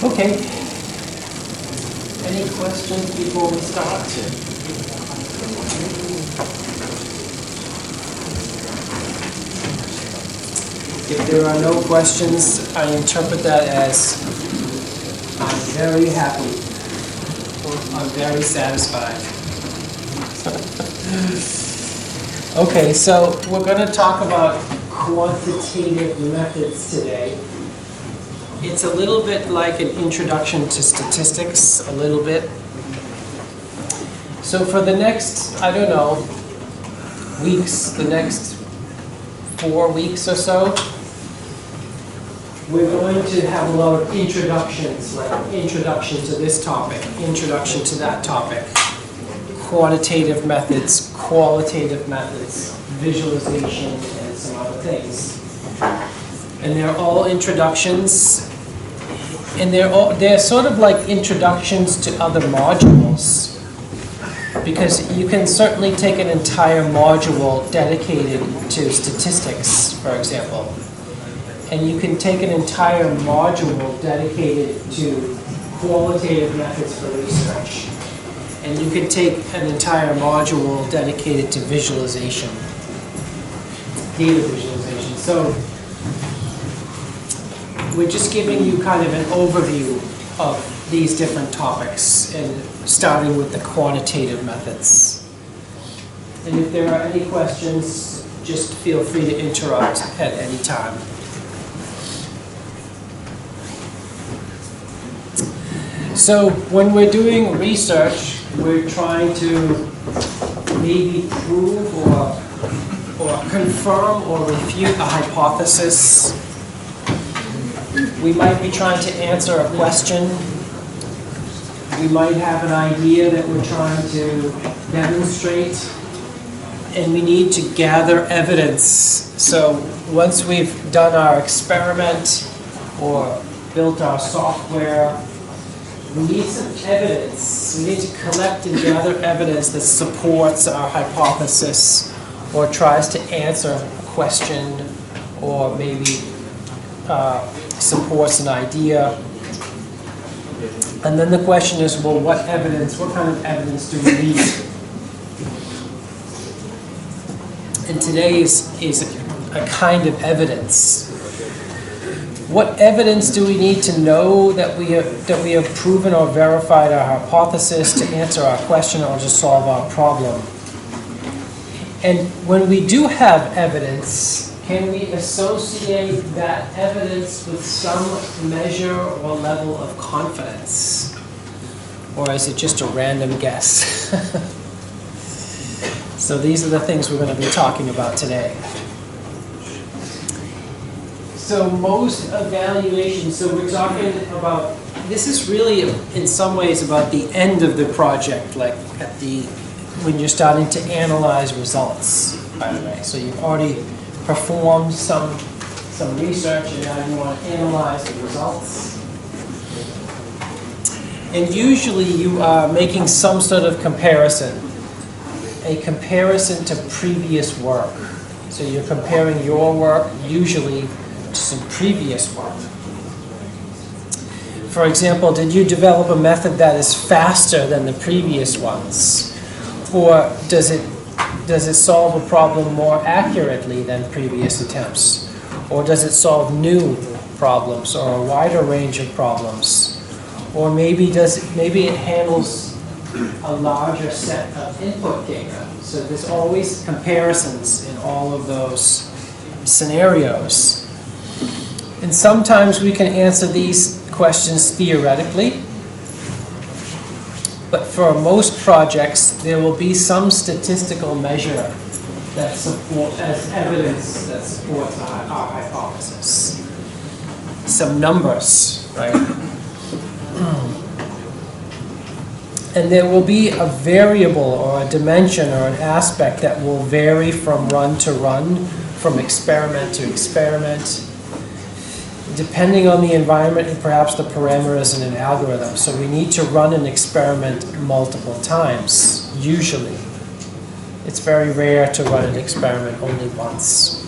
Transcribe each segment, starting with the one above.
Okay. Any questions before we start? If there are no questions, I interpret that as I'm very happy. I'm very satisfied. Okay, so we're going to talk about quantitative methods today. It's a little bit like an introduction to statistics, a little bit. So for the next, I don't know, weeks, the next 4 weeks or so, we're going to have a lot of introductions, like introduction to this topic, introduction to that topic, quantitative methods, qualitative methods, visualization, and some other things. And they're all introductions, and they're sort of like introductions to other modules, because you can certainly take an entire module dedicated to statistics, for example. And you can take an entire module dedicated to qualitative methods for research. And you can take an entire module dedicated to visualization, data visualization. So we're just giving you kind of an overview of these different topics, and starting with the quantitative methods. And if there are any questions, just feel free to interrupt at any time. So when we're doing research, we're trying to maybe prove or confirm or refute a hypothesis. We might be trying to answer a question. We might have an idea that we're trying to demonstrate, and we need to gather evidence. So once we've done our experiment or built our software, we need some evidence. We need to collect and gather evidence that supports our hypothesis or tries to answer a question, or maybe supports an idea. And then the question is, well, what kind of evidence do we need? And today is a kind of evidence. What evidence do we need to know that we have proven or verified our hypothesis to answer our question or to solve our problem? And when we do have evidence, can we associate that evidence with some measure or level of confidence? Or is it just a random guess? So these are the things we're going to be talking about today. So most evaluations, so we're talking about, this is really in some ways about the end of the project, like when you're starting to analyze results, by the way. So you've already performed some research, and now you want to analyze the results. And usually you are making some sort of comparison, a comparison to previous work. So you're comparing your work usually some previous work. For example, did you develop a method that is faster than the previous ones? Or does it solve a problem more accurately than previous attempts? Or does it solve new problems or a wider range of problems? Or maybe it handles a larger set of input data. So there's always comparisons in all of those scenarios. And sometimes we can answer these questions theoretically, but for most projects there will be some statistical measure that supports, as evidence that supports our hypothesis. Some numbers, right? And there will be a variable or a dimension or an aspect that will vary from run to run, from experiment to experiment, depending on the environment and perhaps the parameters in an algorithm. So we need to run an experiment multiple times, usually. It's very rare to run an experiment only once.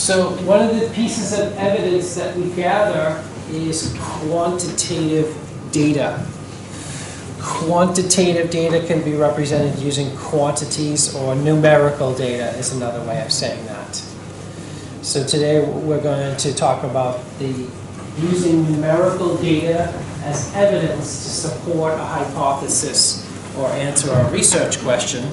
So one of the pieces of evidence that we gather is quantitative data. Quantitative data can be represented using quantities, or numerical data is another way of saying that. So today we're going to talk about using numerical data as evidence to support a hypothesis or answer a research question.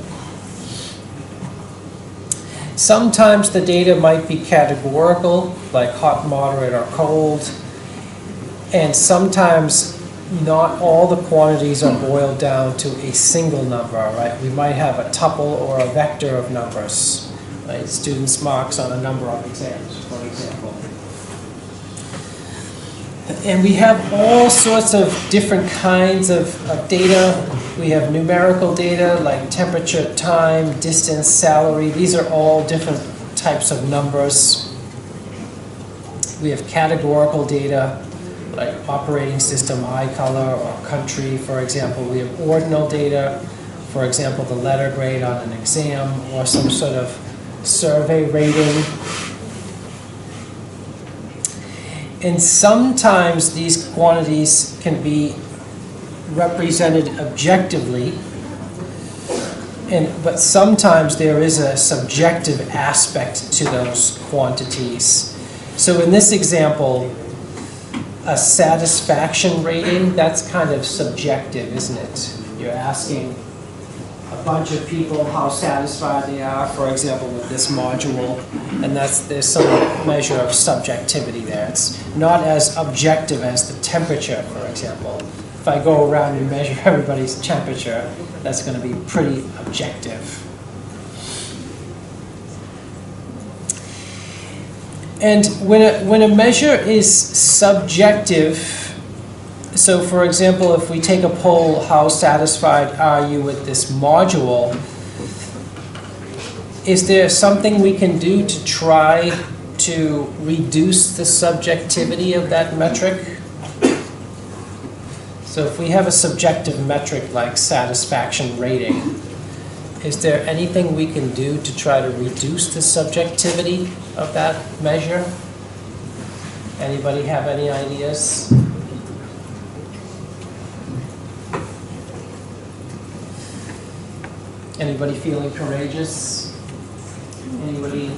Sometimes the data might be categorical, like hot, moderate, or cold, and sometimes not all the quantities are boiled down to a single number, right? We might have a tuple or a vector of numbers, right? Students' marks on a number of exams, for example. And we have all sorts of different kinds of data. We have numerical data like temperature, time, distance, salary. These are all different types of numbers. We have categorical data like operating system, eye color, or country, for example. We have ordinal data, for example, the letter grade on an exam or some sort of survey rating. And sometimes these quantities can be represented objectively, but sometimes there is a subjective aspect to those quantities. So in this example, a satisfaction rating, that's kind of subjective, isn't it? You're asking a bunch of people how satisfied they are, for example, with this module, and there's some measure of subjectivity there. It's not as objective as the temperature, for example. If I go around and measure everybody's temperature, that's going to be pretty objective. And when a measure is subjective, so for example, if we take a poll, how satisfied are you with this module, is there something we can do to try to reduce the subjectivity of that metric? So if we have a subjective metric like satisfaction rating, is there anything we can do to try to reduce the subjectivity of that measure? Anybody have any ideas? Anybody feeling courageous? Anybody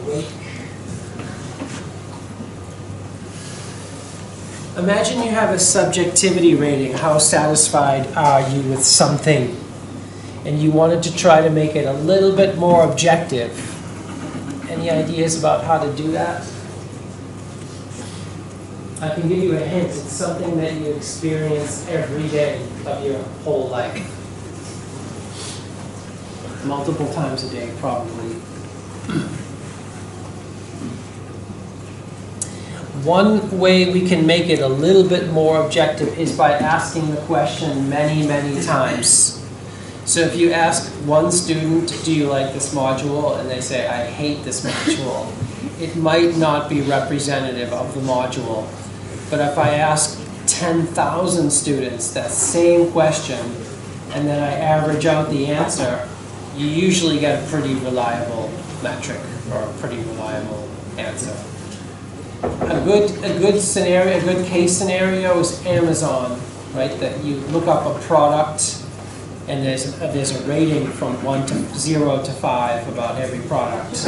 awake? Imagine you have a subjectivity rating. How satisfied are you with something? And you wanted to try to make it a little bit more objective. Any ideas about how to do that? I can give you a hint. It's something that you experience every day of your whole life. Multiple times a day, probably. One way we can make it a little bit more objective is by asking the question many, many times. So if you ask one student, do you like this module? And they say, I hate this module. It might not be representative of the module. But if I ask 10,000 students that same question, and then I average out the answer, you usually get a pretty reliable metric, or a pretty reliable answer. A good scenario, a good case scenario is Amazon, right? That you look up a product, and there's a rating from 0 to 5 about every product.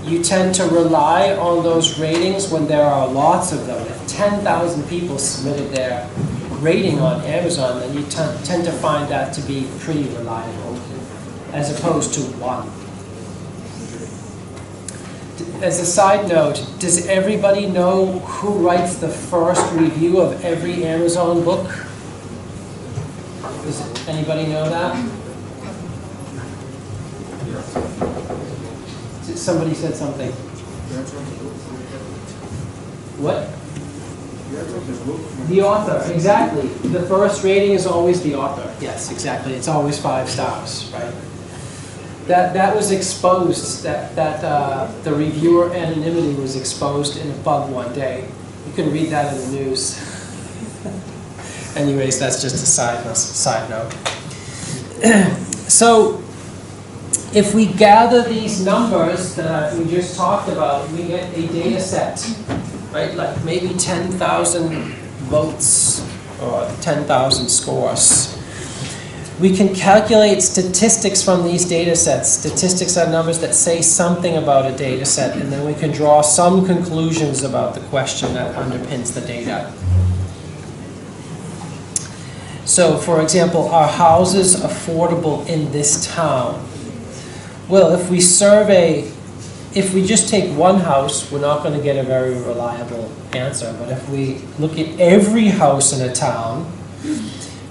You tend to rely on those ratings when there are lots of them. If 10,000 people submitted their rating on Amazon, then you tend to find that to be pretty reliable, as opposed to 1. As a side note, does everybody know who writes the first review of every Amazon book? Does anybody know that? Somebody said something. What? The author, exactly. The first rating is always the author. Yes, exactly. It's always 5 stars, right? That was exposed, the reviewer anonymity was exposed in a bug one day. You can read that in the news. Anyways, that's just a side note. So If we gather these numbers that we just talked about, we get a data set, right? Like maybe 10,000 votes or 10,000 scores. We can calculate statistics from these data sets. Statistics are numbers that say something about a data set, and then we can draw some conclusions about the question that underpins the data. So, for example, are houses affordable in this town? Well, if we just take one house, we're not going to get a very reliable answer. But if we look at every house in a town,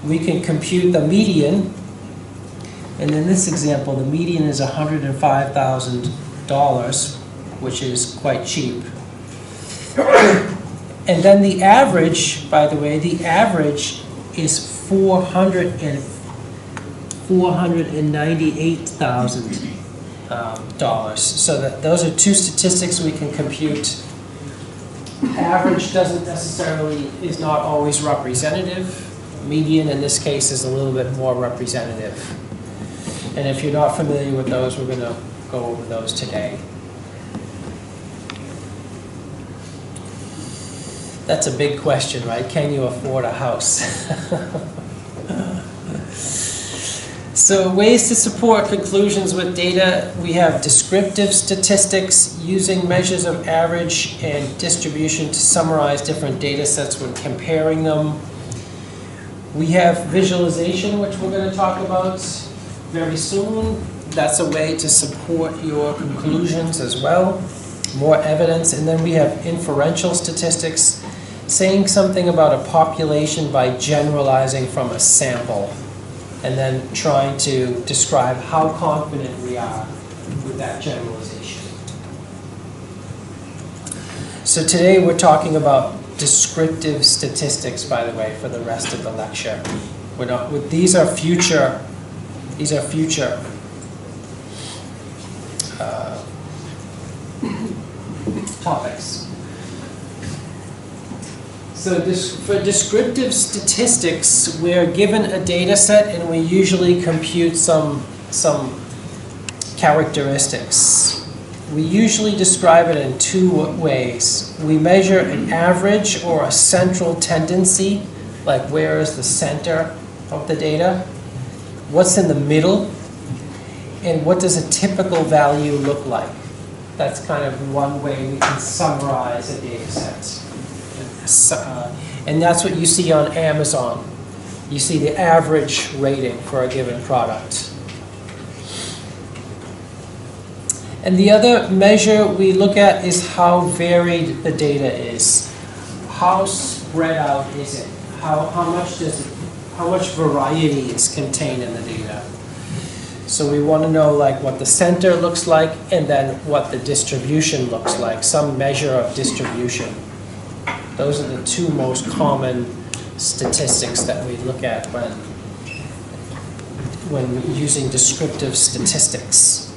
we can compute the median. And in this example, the median is $105,000, which is quite cheap. And then the average, by the way, the average is $498,000. So that those are two statistics we can compute. Average is not always representative. Median in this case is a little bit more representative. And if you're not familiar with those, we're going to go over those today. That's a big question, right? Can you afford a house? So ways to support conclusions with data, we have descriptive statistics using measures of average and distribution to summarize different data sets when comparing them. We have visualization, which we're going to talk about very soon. That's a way to support your conclusions as well. More evidence. And then we have inferential statistics, saying something about a population by generalizing from a sample, and then trying to describe how confident we are with that generalization. So today we're talking about descriptive statistics, by the way, for the rest of the lecture. These are future topics. So for descriptive statistics, we're given a data set and we usually compute some characteristics. We usually describe it in two ways. We measure an average or a central tendency, like where is the center of the data, what's in the middle, and what does a typical value look like. That's kind of one way we can summarize a data set. And that's what you see on Amazon. You see the average rating for a given product. And the other measure we look at is how varied the data is. How spread out is it? How much variety is contained in the data? So we want to know like what the center looks like and then what the distribution looks like, some measure of distribution. Those are the two most common statistics that we look at when using descriptive statistics.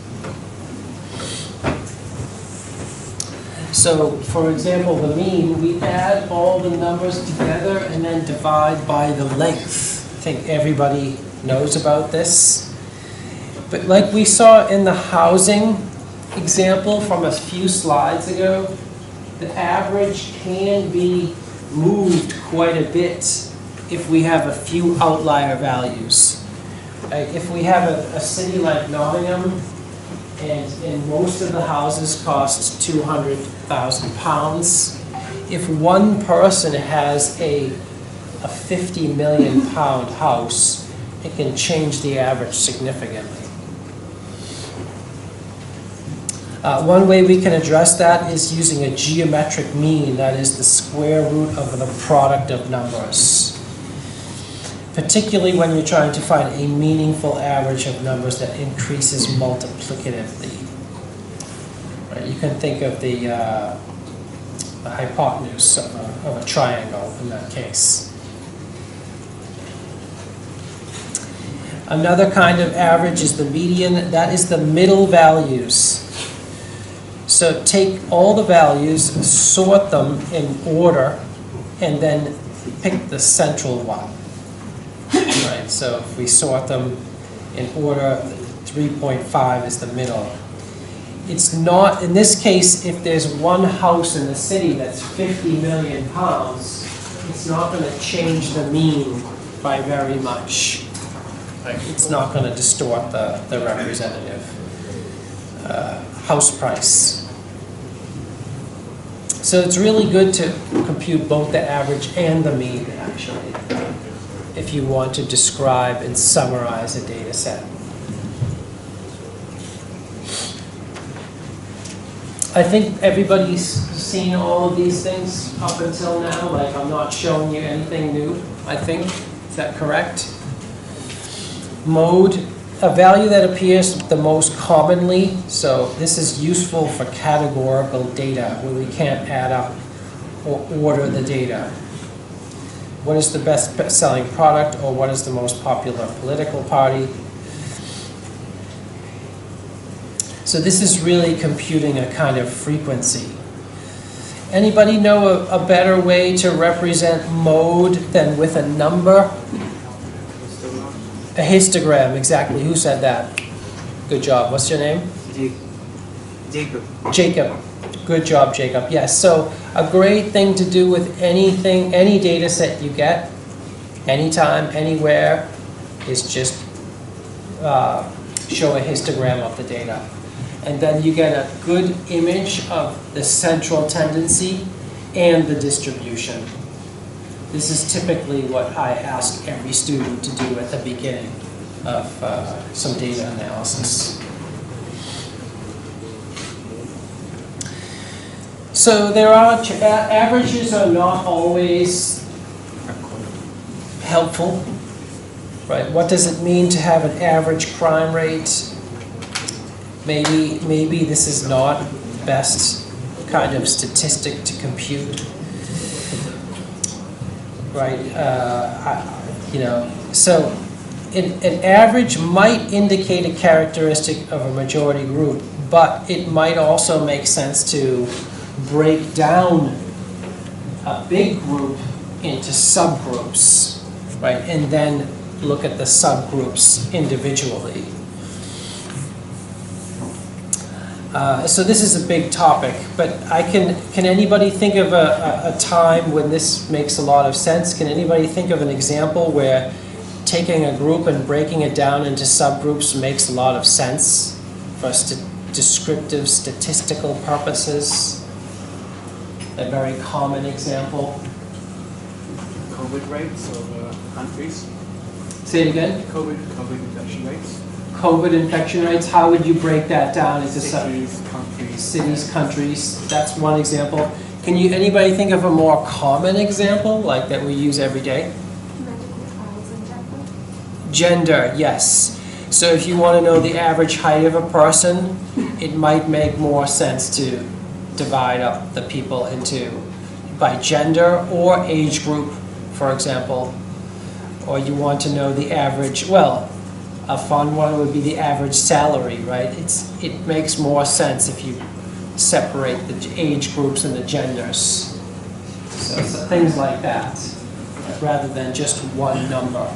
So, for example, the mean, we add all the numbers together and then divide by the length. I think everybody knows about this. But like we saw in the housing example from a few slides ago, the average can be moved quite a bit if we have a few outlier values. If we have a city like Nottingham, and most of the houses cost £200,000. If one person has a £50 million house, it can change the average significantly. One way we can address that is using a geometric mean, that is the square root of the product of numbers. Particularly when you're trying to find a meaningful average of numbers that increases multiplicatively. Right? You can think of the hypotenuse of a triangle in that case. Another kind of average is the median. That is the middle values. So take all the values, sort them in order, and then pick the central one. Right, so if we sort them in order, 3.5 is the middle. It's not, in this case, if there's one house in the city that's 50 million pounds, it's not going to change the mean by very much. Like, it's not going to distort the representative house price. So it's really good to compute both the average and the mean, actually, if you want to describe and summarize a data set. I think everybody's seen all of these things up until now. Like, I'm not showing you anything new, I think. Is that correct? Mode, a value that appears the most commonly. So this is useful for categorical data where we can't add up or order the data. What is the best-selling product, or what is the most popular political party? So this is really computing a kind of frequency. Anybody know a better way to represent mode than with a number? A histogram, exactly. Who said that? Good job. What's your name? Jacob. Jacob. Good job, Jacob. Yes, so a great thing to do with anything, any data set you get, anytime, anywhere, is just show a histogram of the data. And then you get a good image of the central tendency and the distribution. This is typically what I ask every student to do at the beginning of some data analysis. So there are, averages are not always helpful, right? What does it mean to have an average crime rate? Maybe this is not the best kind of statistic to compute, right? So an average might indicate a characteristic of a majority group, but it might also make sense to break down a big group into subgroups, right? And then look at the subgroups individually. So this is a big topic, but can anybody think of a time when this makes a lot of sense? Can anybody think of an example where taking a group and breaking it down into subgroups makes a lot of sense for descriptive statistical purposes? A very common example. COVID rates of countries. Say it again. COVID infection rates. COVID infection rates, how would you break that down into Cities, countries. Cities, countries, that's one example. Can anybody think of a more common example, like that we use every day? Medical trials in general. Gender, yes. So if you want to know the average height of a person, it might make more sense to divide up the people into by gender or age group, for example. Or you want to know the average, well, a fun one would be the average salary, right? It makes more sense if you separate the age groups and the genders. So things like that, rather than just one number.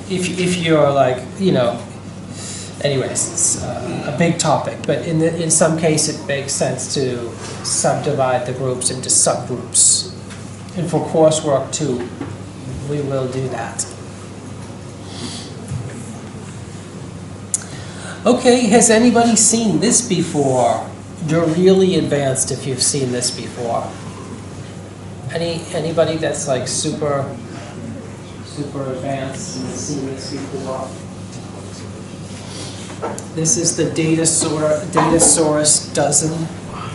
If you're like, anyways, it's a big topic, but in some case it makes sense to subdivide the groups into subgroups. And for coursework too, we will do that. Okay, has anybody seen this before? You're really advanced if you've seen this before. Anybody that's like super advanced and has seen this before? This is the data source dozen.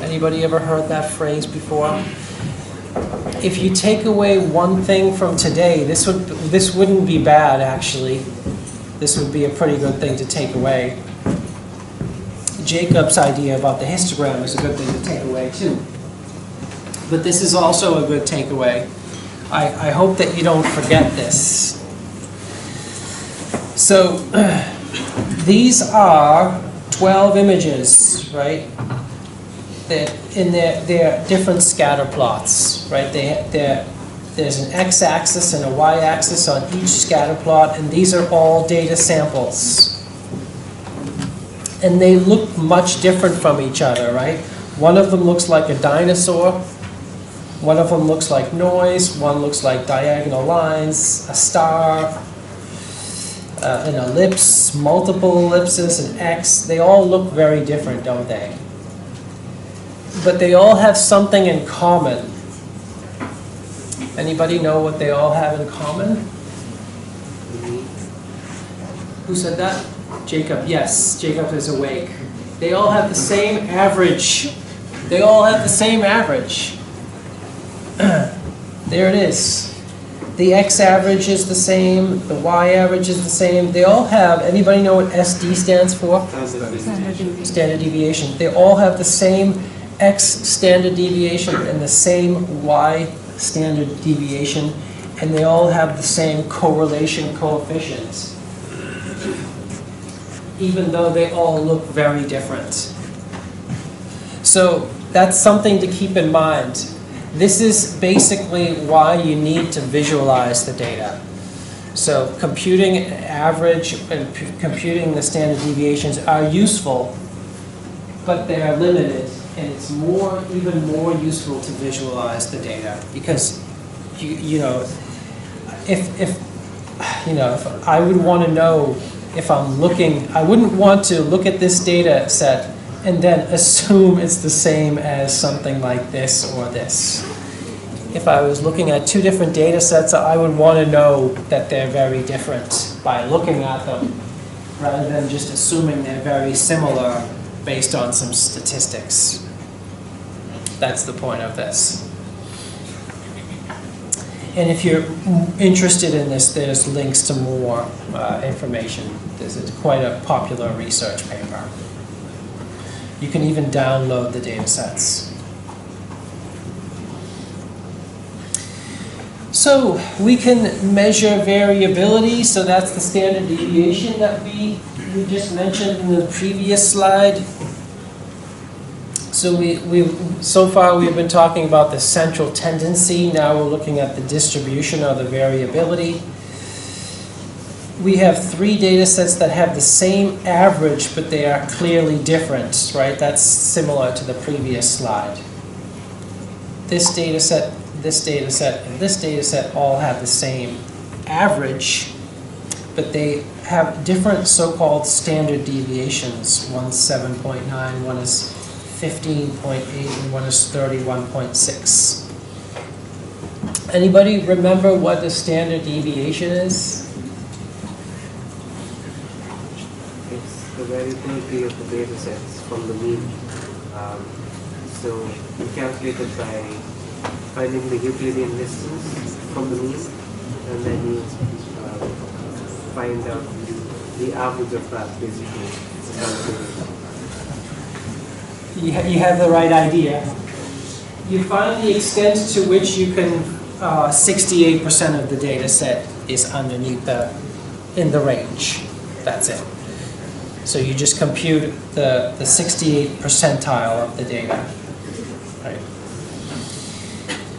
Anybody ever heard that phrase before? If you take away one thing from today, this wouldn't be bad actually. This would be a pretty good thing to take away. Jacob's idea about the histogram is a good thing to take away too. But this is also a good takeaway. I hope that you don't forget this. So these are 12 images, right? They're different scatter plots, right? They're There's an x-axis and a y-axis on each scatter plot, and these are all data samples. And they look much different from each other, right? One of them looks like a dinosaur, one of them looks like noise, one looks like diagonal lines, a star, an ellipse, multiple ellipses, an X. They all look very different, don't they? But they all have something in common. Anybody know what they all have in common? Who said that? Jacob, yes, Jacob is awake. They all have the same average. They all have the same average. There it is. The x average is the same, the y average is the same. They all have, anybody know what SD stands for? Standard deviation. They all have the same x standard deviation and the same y standard deviation, and they all have the same correlation coefficient, even though they all look very different. So that's something to keep in mind. This is basically why you need to visualize the data. So computing average and computing the standard deviations are useful, but they are limited, and it's even more useful to visualize the data, because if I would want to know if I'm looking, I wouldn't want to look at this data set and then assume it's the same as something like this or this. If I was looking at two different data sets, I would want to know that they're very different by looking at them, rather than just assuming they're very similar based on some statistics. That's the point of this. And if you're interested in this, there's links to more information. It's quite a popular research paper. You can even download the data sets. So we can measure variability. So that's the standard deviation that we just mentioned in the previous slide. So so far we've been talking about the central tendency. Now we're looking at the distribution or the variability. We have three data sets that have the same average, but they are clearly different, right? That's similar to the previous slide. This data set, and this data set all have the same average, but they have different so-called standard deviations. One's 7.9, one is 15.8, and one is 31.6. Anybody remember what the standard deviation is? The variability of the data sets from the mean. So you calculate it by finding the Euclidean distance from the mean, and then you find out the average of that, basically. You have the right idea. You find the extent to which you can, 68% of the data set is underneath in the range. That's it. So you just compute the 68th percentile of the data. Right.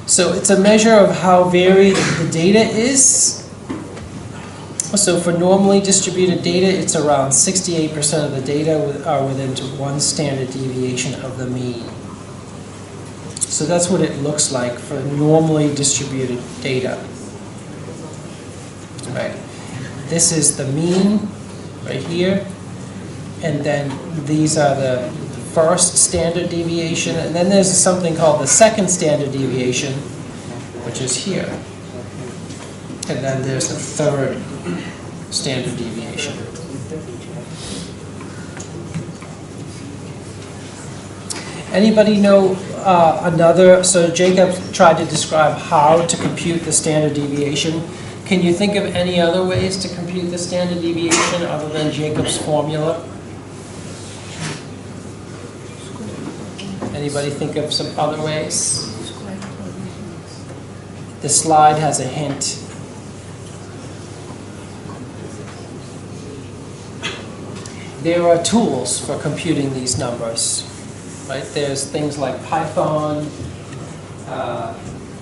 So it's a measure of how varied the data is. So for normally distributed data, it's around 68% of the data are within one standard deviation of the mean. So that's what it looks like for normally distributed data. Right. This is the mean right here. And then these are the first standard deviation, and then there's something called the second standard deviation, which is here. And then there's the third standard deviation. Anybody know so Jacob tried to describe how to compute the standard deviation. Can you think of any other ways to compute the standard deviation other than Jacob's formula? Anybody think of some other ways? The slide has a hint. There are tools for computing these numbers, right? There's things like Python,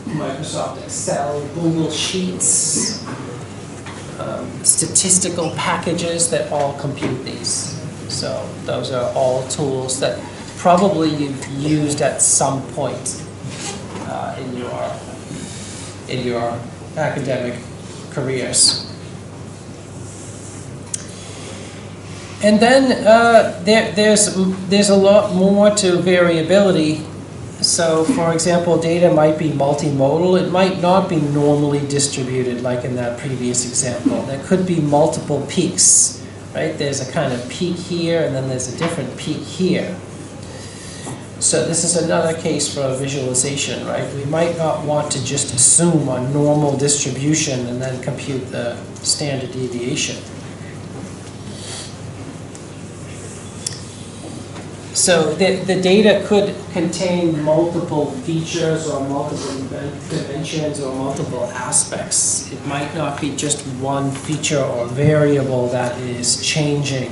Microsoft Excel, Google Sheets, statistical packages that all compute these. So those are all tools that probably you've used at some point in your academic careers. And then there's a lot more to variability. So, for example, data might be multimodal. It might not be normally distributed, like in that previous example. There could be multiple peaks, right? There's a kind of peak here, and then there's a different peak here. So this is another case for a visualization, right? We might not want to just assume a normal distribution and then compute the standard deviation. So the data could contain multiple features or multiple dimensions or multiple aspects. It might not be just one feature or variable that is changing.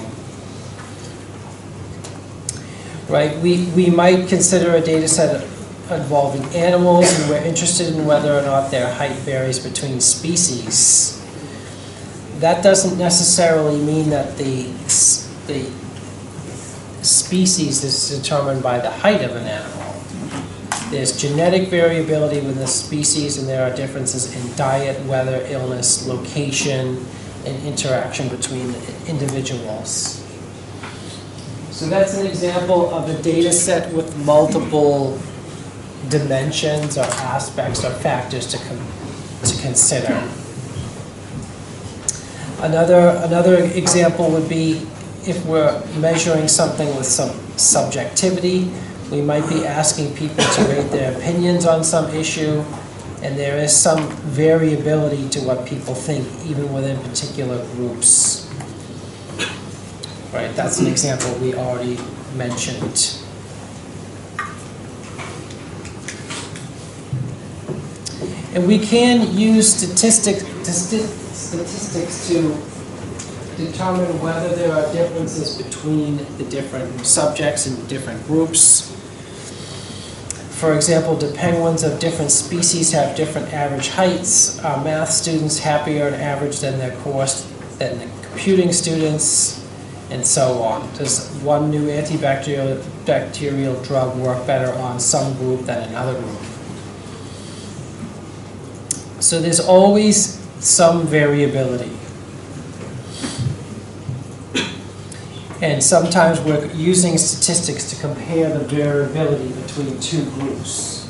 Right? We might consider a data set involving animals, and we're interested in whether or not their height varies between species. That doesn't necessarily mean that the species is determined by the height of an animal. There's genetic variability within the species, and there are differences in diet, weather, illness, location, and interaction between individuals. So that's an example of a data set with multiple dimensions or aspects or factors to consider. Another example would be if we're measuring something with some subjectivity. We might be asking people to rate their opinions on some issue, and there is some variability to what people think, even within particular groups. Right, that's an example we already mentioned. And we can use statistics to determine whether there are differences between the different subjects and different groups. For example, do penguins of different species have different average heights? Are math students happier on average than the computing students? And so on. Does one new antibacterial drug work better on some group than another group? So there's always some variability. And sometimes we're using statistics to compare the variability between two groups.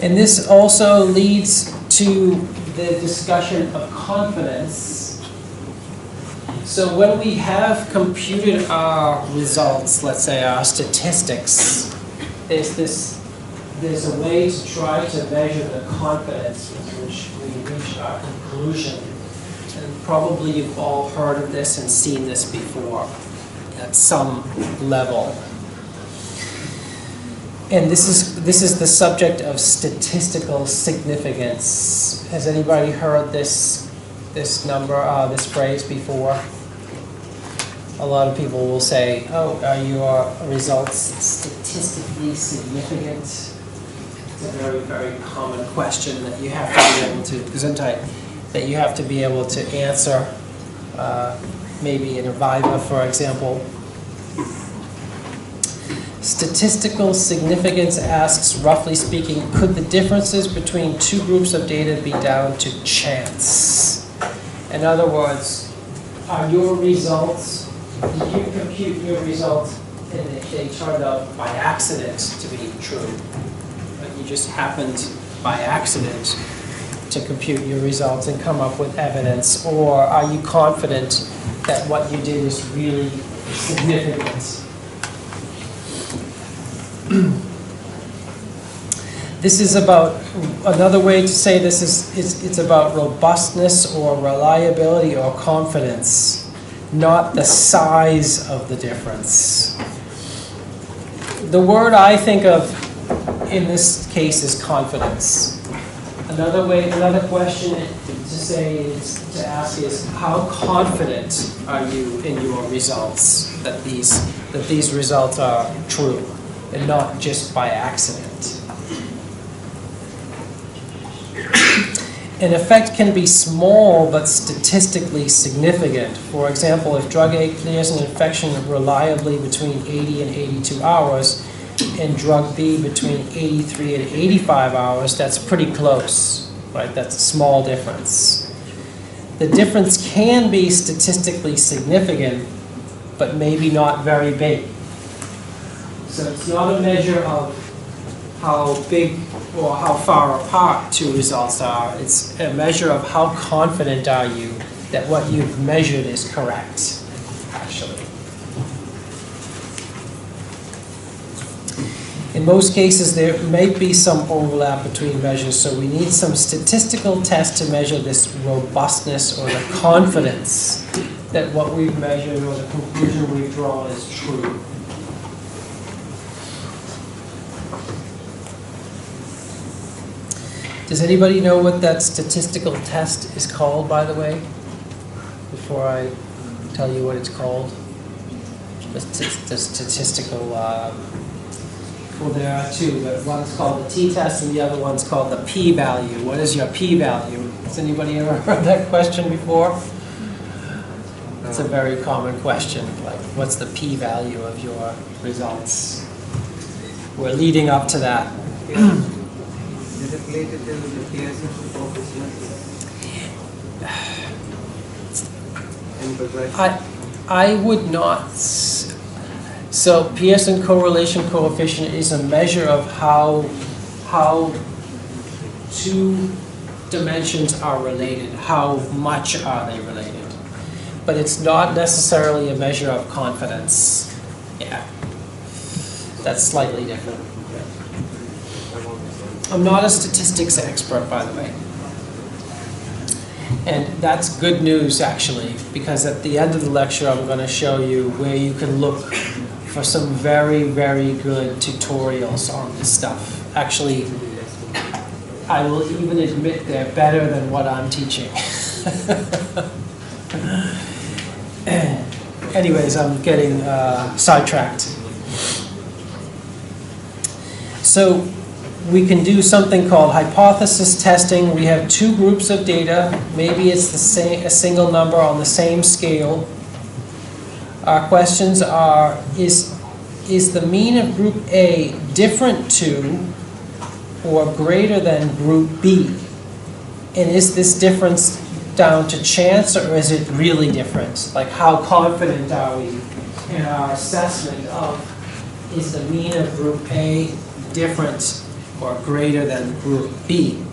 And this also leads to the discussion of confidence. So when we have computed our results, let's say our statistics, there's a way to try to measure the confidence with which we reach our conclusion. And probably you've all heard of this and seen this before at some level. And this is the subject of statistical significance. Has anybody heard this this phrase before? A lot of people will say, "Oh, are your results statistically significant?" It's a very, very common question that you have to be able to that you have to be able to answer. Maybe in a Viva, for example. Statistical significance asks, roughly speaking, could the differences between two groups of data be down to chance? In other words, are your results, did you compute your results and they turned out by accident to be true? But you just happened by accident to compute your results and come up with evidence? Or are you confident that what you did is really significant? This is about, another way to say this is it's about robustness or reliability or confidence, not the size of the difference. The word I think of in this case is confidence. Another question to say is, to ask is, how confident are you in your results that these results are true and not just by accident? An effect can be small but statistically significant. For example, if drug A clears an infection reliably between 80 and 82 hours, and drug B between 83 and 85 hours, that's pretty close, right? That's a small difference. The difference can be statistically significant, but maybe not very big. So it's not a measure of how big or how far apart two results are. It's a measure of how confident are you that what you've measured is correct, actually. In most cases, there may be some overlap between measures, so we need some statistical test to measure this robustness or the confidence that what we've measured or the conclusion we've drawn is true. Does anybody know what that statistical test is called, by the way? Before I tell you what it's called? The statistical, well, there are two, but one's called the t-test and the other one's called the p-value. What is your p-value? Has anybody ever heard that question before? It's a very common question, like what's the p-value of your results? We're leading up to that. Is it related to the Pearson coefficient? I would not. So Pearson correlation coefficient is a measure of how two dimensions are related. How much are they related? But it's not necessarily a measure of confidence. Yeah, that's slightly different. I'm not a statistics expert, by the way. And that's good news, actually, because at the end of the lecture, I'm going to show you where you can look for some very, very good tutorials on this stuff. Actually, I will even admit they're better than what I'm teaching. Anyways, I'm getting sidetracked. So we can do something called hypothesis testing. We have two groups of data. Maybe it's the same, a single number on the same scale. Our questions are, is the mean of group A different to or greater than group B? And is this difference down to chance or is it really different? Like how confident are we in our assessment of, is the mean of group A different or greater than group B?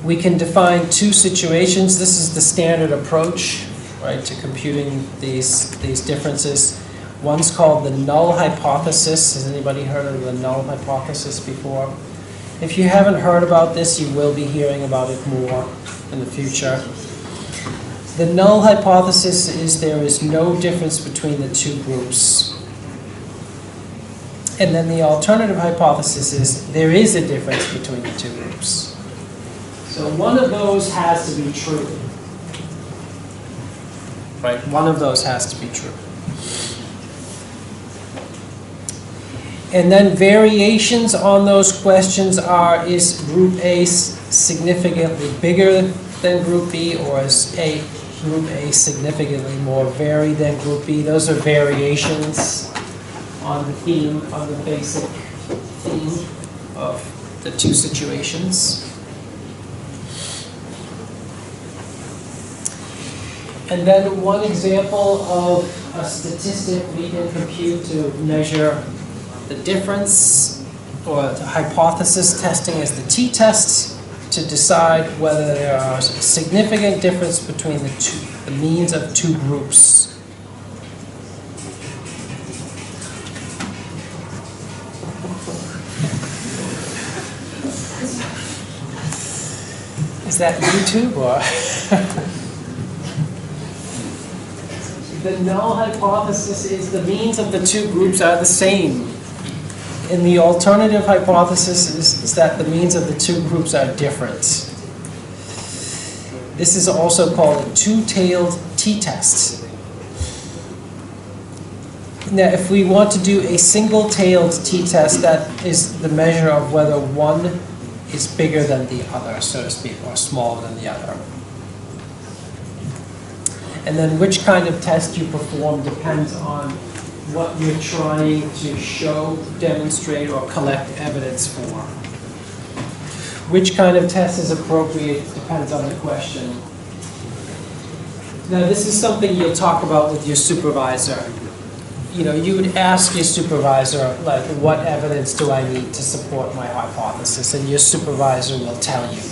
We can define two situations. This is the standard approach, right, to computing these differences. One's called the null hypothesis. Has anybody heard of the null hypothesis before? If you haven't heard about this, you will be hearing about it more in the future. The null hypothesis is there is no difference between the two groups. And then the alternative hypothesis is there is a difference between the two groups. So one of those has to be true. Right? One of those has to be true. And then variations on those questions are, is group A significantly bigger than group B, or is group A significantly more varied than group B? Those are variations on the theme, on the basic theme of the two situations. And then one example of a statistic we can compute to measure the difference, or the hypothesis testing is the t-test, to decide whether there are significant difference between the means of two groups. Is that YouTube or? The null hypothesis is the means of the two groups are the same. And the alternative hypothesis is that the means of the two groups are different. This is also called a two-tailed t-test. Now, if we want to do a single-tailed t-test, that is the measure of whether one is bigger than the other, so to speak, or smaller than the other. And then which kind of test you perform depends on what you're trying to show, demonstrate, or collect evidence for. Which kind of test is appropriate depends on the question. Now, this is something you'll talk about with your supervisor. You know, you would ask your supervisor, like, what evidence do I need to support my hypothesis? And your supervisor will tell you.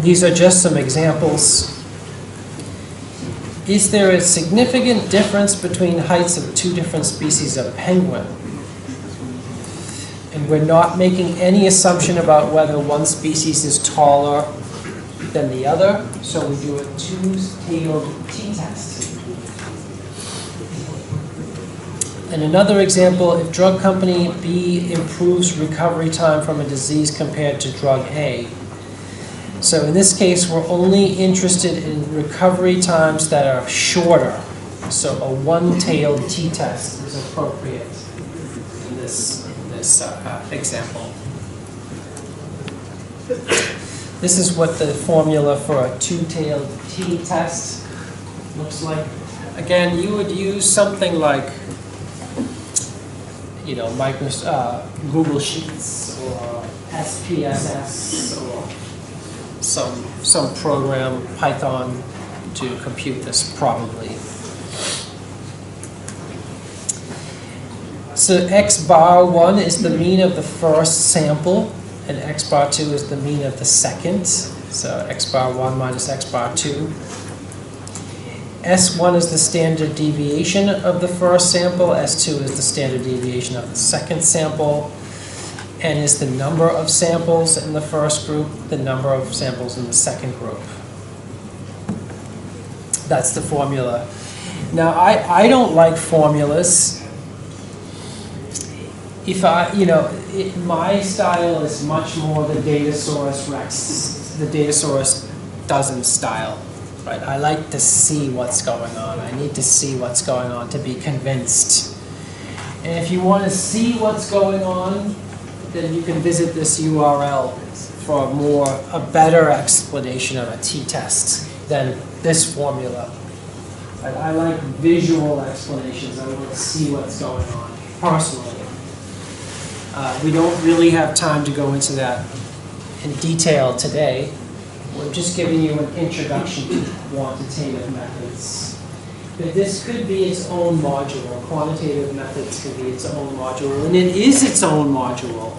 These are just some examples. Is there a significant difference between heights of two different species of penguin? And we're not making any assumption about whether one species is taller than the other, so we do a two-tailed t-test. And another example, if drug company B improves recovery time from a disease compared to drug A. So in this case, we're only interested in recovery times that are shorter. So a one-tailed t-test is appropriate in this example. This is what the formula for a two-tailed t-test looks like. Again, you would use something like, you know, Google Sheets or SPSS or some program, Python, to compute this probably. So x bar 1 is the mean of the first sample, and x bar 2 is the mean of the second. So x bar 1 minus x bar 2. S1 is the standard deviation of the first sample, S2 is the standard deviation of the second sample, N is the number of samples in the first group, the number of samples in the second group. That's the formula. Now, I don't like formulas. If my style is much more the data source doesn't style. Right? I like to see what's going on. I need to see what's going on to be convinced. And if you want to see what's going on, then you can visit this URL for a better explanation of a t-test than this formula. Right? I like visual explanations. I want to see what's going on personally. We don't really have time to go into that in detail today. We're just giving you an introduction to quantitative methods. But this could be its own module. Quantitative methods could be its own module, and it is its own module.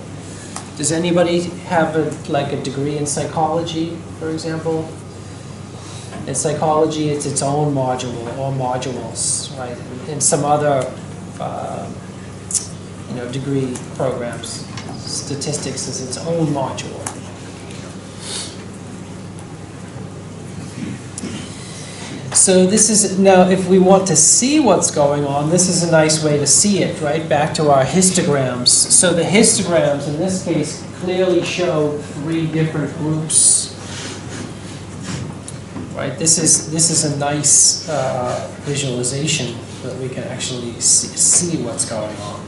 Does anybody have a degree in psychology, for example? In psychology, it's its own module or modules, right? In some other degree programs, statistics is its own module. So this is, now if we want to see what's going on, this is a nice way to see it, right? Back to our histograms. So the histograms in this case clearly show three different groups. Right? This is a nice visualization that we can actually see what's going on.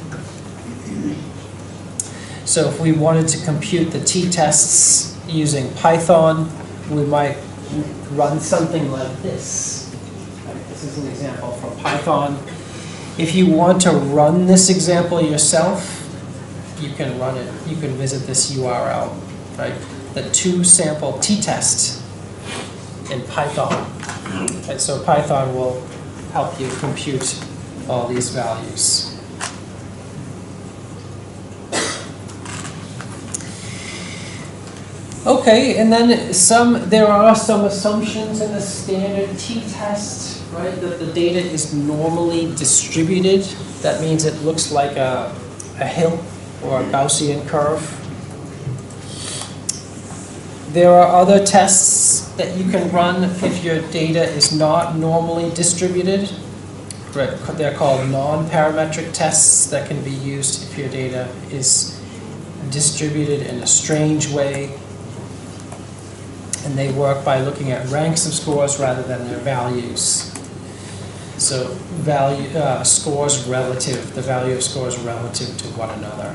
So if we wanted to compute the t-tests using Python, we might run something like this. This is an example from Python. If you want to run this example yourself, you can run it. You can visit this URL, right? The two-sample t-test in Python. And so Python will help you compute all these values. Okay, and then there are some assumptions in the standard t-test, right? That the data is normally distributed. That means it looks like a hill or a Gaussian curve. There are other tests that you can run if your data is not normally distributed. Right? They're called non-parametric tests that can be used if your data is distributed in a strange way. And they work by looking at ranks of scores rather than their values. So scores relative, the value of scores relative to one another.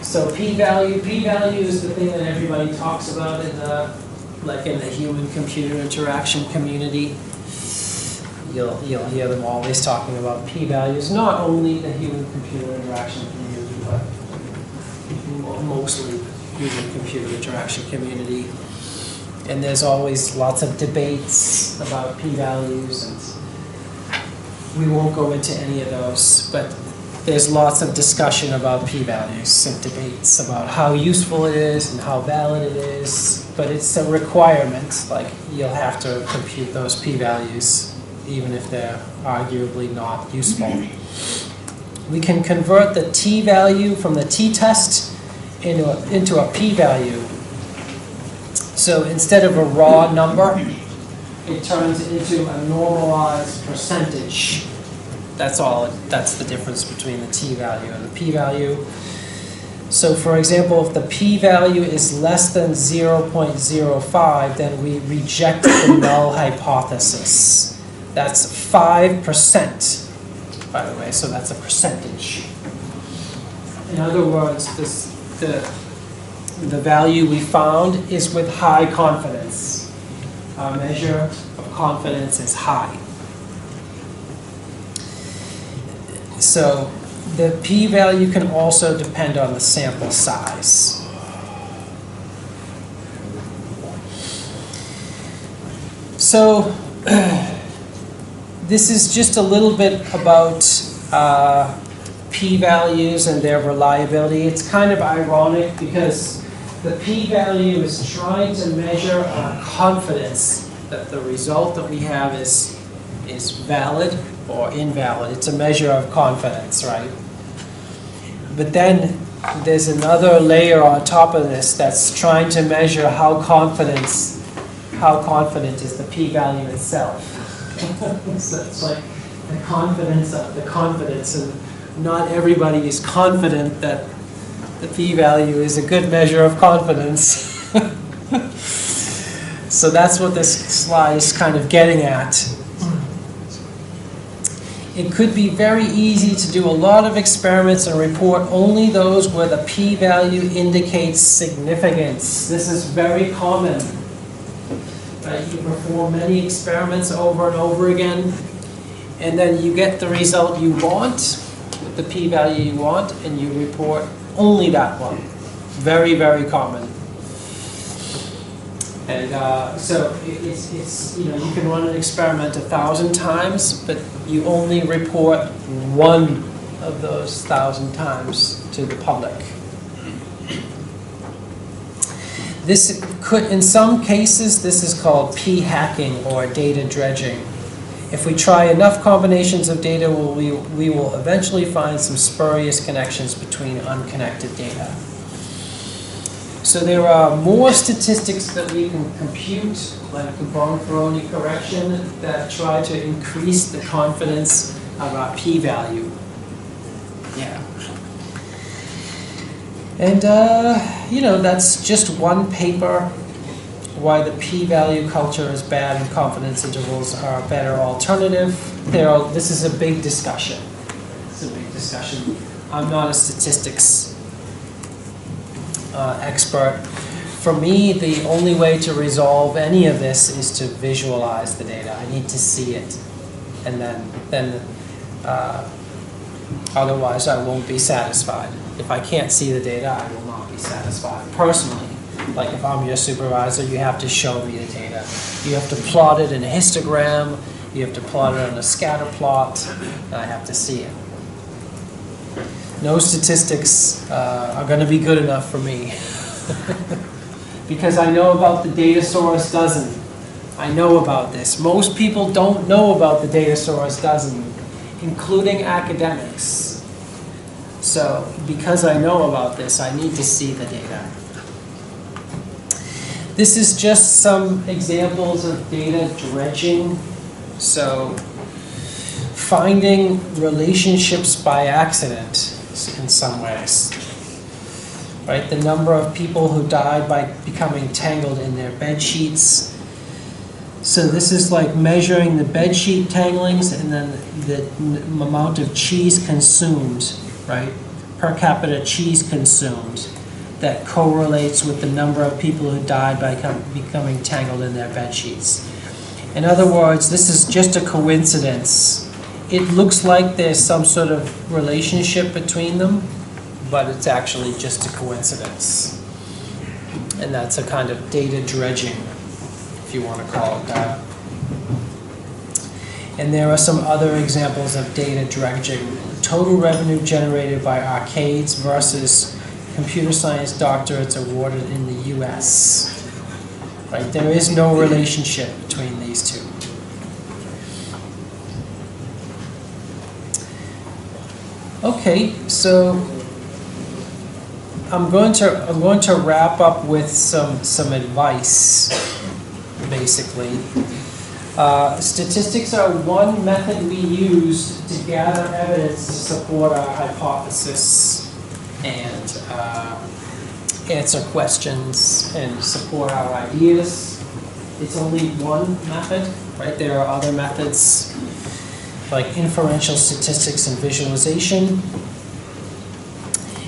So p-value is the thing that everybody talks about in the human-computer interaction community. You'll hear them always talking about p-values, not only the human-computer interaction community, but mostly human-computer interaction community. And there's always lots of debates about p-values, and we won't go into any of those, but there's lots of discussion about p-values and debates about how useful it is and how valid it is, but it's a requirement, like you'll have to compute those p-values even if they're arguably not useful. We can convert the t-value from the t-test into a p-value. So instead of a raw number, it turns into a normalized percentage. That's the difference between the t-value and the p-value. So for example, if the p-value is less than 0.05, then we reject the null hypothesis. That's 5%, by the way, so that's a percentage. In other words, the value we found is with high confidence. Our measure of confidence is high. So the p-value can also depend on the sample size. So this is just a little bit about p-values and their reliability. It's kind of ironic because the p-value is trying to measure our confidence that the result that we have is valid or invalid. It's a measure of confidence, right? But then there's another layer on top of this that's trying to measure how confident is the p-value itself. So it's like the confidence of the confidence, and not everybody is confident that the p-value is a good measure of confidence. So that's what this slide is kind of getting at. It could be very easy to do a lot of experiments and report only those where the p-value indicates significance. This is very common. Right? You perform many experiments over and over again, and then you get the result you want, with the p-value you want, and you report only that one. Very, very common. And so it's you can run an experiment 1,000 times, but you only report one of those 1,000 times to the public. This could, in some cases, this is called p-hacking or data dredging. If we try enough combinations of data, we will eventually find some spurious connections between unconnected data. So there are more statistics that we can compute, like the Bonferroni correction, that try to increase the confidence of our p-value. Yeah. And, that's just one paper, why the p-value culture is bad and confidence intervals are a better alternative. This is a big discussion. It's a big discussion. I'm not a statistics expert. For me, the only way to resolve any of this is to visualize the data. I need to see it, and then otherwise I won't be satisfied. If I can't see the data, I will not be satisfied. Personally, like if I'm your supervisor, you have to show me the data. You have to plot it in a histogram. You have to plot it on a scatter plot, and I have to see it. No statistics are going to be good enough for me. Because I know about the data source dozen. I know about this. Most people don't know about the data source dozen, including academics. So because I know about this, I need to see the data. This is just some examples of data dredging. So finding relationships by accident in some ways. right? The number of people who died by becoming tangled in their bed sheets. So this is like measuring the bed sheet tanglings and then the amount of cheese consumed, right? Per capita cheese consumed that correlates with the number of people who died by becoming tangled in their bed sheets. In other words, this is just a coincidence. It looks like there's some sort of relationship between them, but it's actually just a coincidence. And that's a kind of data dredging, if you want to call it that. And there are some other examples of data dredging. Total revenue generated by arcades versus computer science doctorates awarded in the US. Right? There is no relationship between these two. Okay, so I'm going to wrap up with some advice, basically. Statistics are one method we use to gather evidence to support our hypothesis and answer questions and support our ideas. It's only one method, right? There are other methods like inferential statistics and visualization.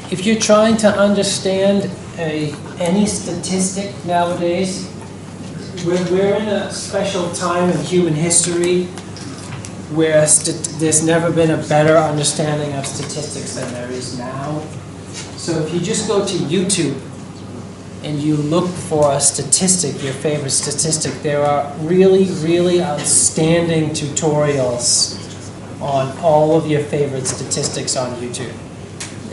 If you're trying to understand any statistic nowadays, we're in a special time in human history where there's never been a better understanding of statistics than there is now. So if you just go to YouTube and you look for a statistic, your favorite statistic, there are really, really outstanding tutorials on all of your favorite statistics on YouTube.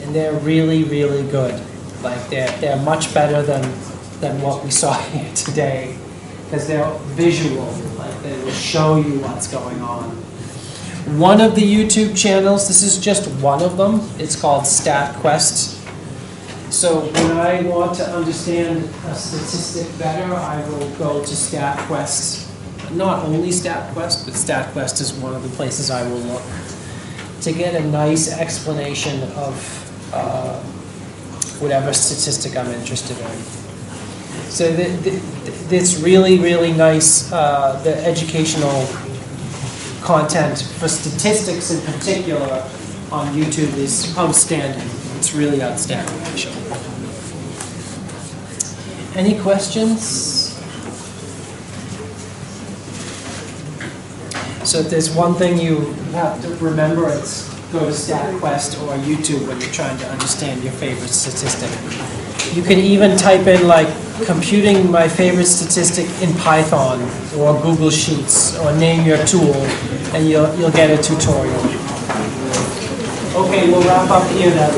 And they're really, really good. Like they're much better than what we saw here today, because they're visual, like they will show you what's going on. One of the YouTube channels, this is just one of them, it's called StatQuest. So when I want to understand a statistic better, I will go to StatQuest. Not only StatQuest, but StatQuest is one of the places I will look to get a nice explanation of whatever statistic I'm interested in. So it's really, really nice. The educational content for statistics in particular on YouTube is outstanding. It's really outstanding, actually. Any questions? So if there's one thing you have to remember, it's go to StatQuest or YouTube when you're trying to understand your favorite statistic. You can even type in like computing my favorite statistic in Python or Google Sheets or name your tool and you'll get a tutorial. Okay, we'll wrap up here then.